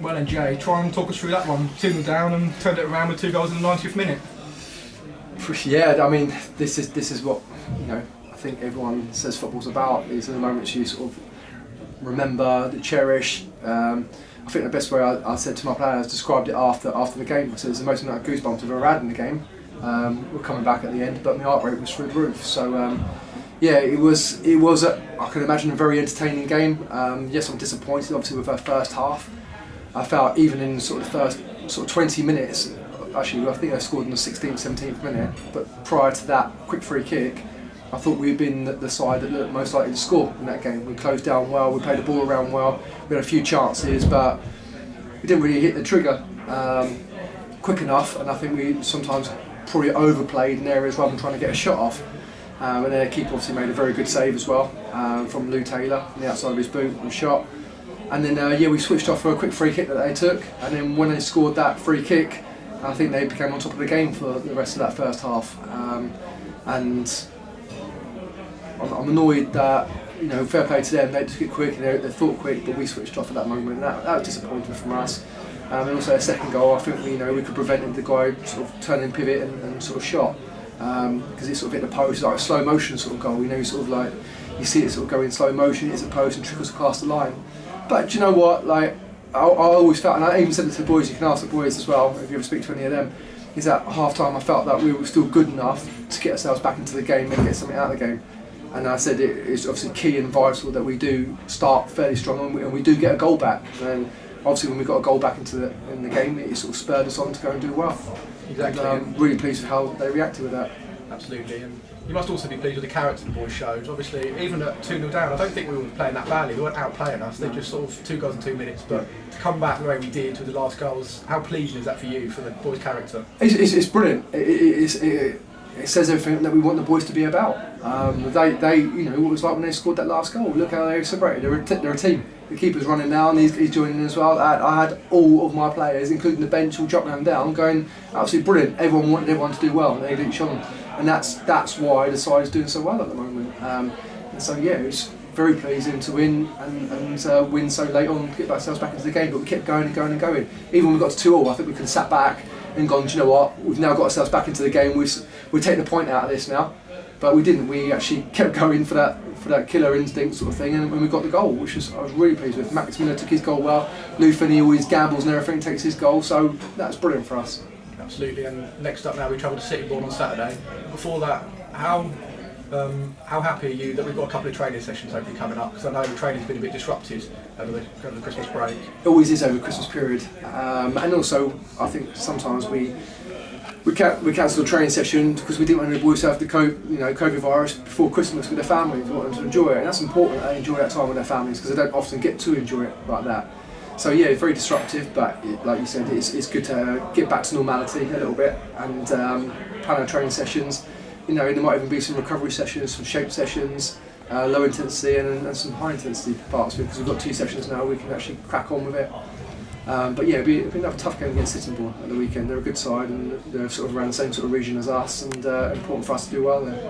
Well then Jay, try and talk us through that one. 2-0 down and turned it around with 2 goals in the 90th minute. Yeah, I mean, this is what, you know, I think everyone says football's about. These are the moments you sort of remember, cherish. I think the best way I said to my players, described it after the game. I said it's the most amount of goosebumps I've ever had in the game. We're coming back at the end, but my heart rate was through the roof. So yeah, it was I can imagine a very entertaining game. Yes, I'm disappointed obviously with our first half. I felt even in sort of the first sort of 20 minutes, actually I think they scored in the 16th, 17th minute, but prior to that quick free kick, I thought we'd been the side that looked most likely to score in that game. We closed down well, we played the ball around well, we had a few chances, but we didn't really hit the trigger quick enough, and I think we sometimes probably overplayed in areas rather than trying to get a shot off. And then the keeper obviously made a very good save as well from Lou Taylor on the outside of his boot and shot. And then yeah, we switched off for a quick free kick that they took, and then when they scored that free kick, I think they became on top of the game for the rest of that first half. And I'm annoyed that, you know, fair play to them, they took it quick and they thought quick, but we switched off at that moment, and that was disappointing from us. And also a second goal, I think we could prevent the guy sort of turning pivot and sort of shot, because it sort of hit the post, like a slow motion sort of goal. You know, sort of like you see it sort of go in slow motion, hits the post and trickles across the line. But do you know what? Like I always felt, and I even said it to the boys. You can ask the boys as well if you ever speak to any of them. Is that half time I felt that we were still good enough to get ourselves back into the game and get something out of the game. And I said it's obviously key and vital that we do start fairly strong and we do get a goal back. And obviously when we got a goal back in the game, it sort of spurred us on to go and do well. Exactly. And I'm really pleased with how they reacted with that. Absolutely, and you must also be pleased with the character the boys showed. Obviously, even at 2-0 down, I don't think we were playing that badly. They weren't outplaying us. They just sort of 2 goals in 2 minutes. But to come back the way we did with the last goals, how pleasing is that for you, for the boys' character? It's brilliant. It says everything that we want the boys to be about. They you know, what it was like when they scored that last goal. Look how they celebrated. They're a team. The keeper's running now, and he's joining in as well. I had all of my players, including the bench, all dropping them down, going absolutely brilliant. Everyone wanted everyone to do well, and they didn't show them. And that's why the side is doing so well at the moment. And so yeah, it's very pleasing to win and win so late on, get ourselves back into the game. But we kept going and going and going. Even when we got to 2-2, I think we could have sat back and gone, do you know what? We've now got ourselves back into the game. We're taking the point out of this now. But we didn't. We actually kept going for that killer instinct sort of thing, and when we got the goal, which I was really pleased with. Max Miller took his goal well. Lou Finney always gambles and everything, takes his goal. So that's brilliant for us. Absolutely. And next up now, we travel to Sittingbourne on Saturday. Before that, how happy are you that we've got a couple of training sessions hopefully coming up? Because I know the training's been a bit disrupted over the Christmas break. It always is over the Christmas period, and also I think sometimes we cancelled a training session because we didn't want the boys to have the COVID virus before Christmas with their families. We want them to enjoy it, and that's important that they enjoy that time with their families because they don't often get to enjoy it like that. So yeah, it's very disruptive, but like you said, it's good to get back to normality a little bit and plan our training sessions. You know, there might even be some recovery sessions, some shape sessions, low intensity and some high intensity parts because we've got 2 sessions now. We can actually crack on with it. But yeah, it'll be another tough game against Sittingbourne at the weekend. They're a good side and they're sort of around the same sort of region as us, and important for us to do well there.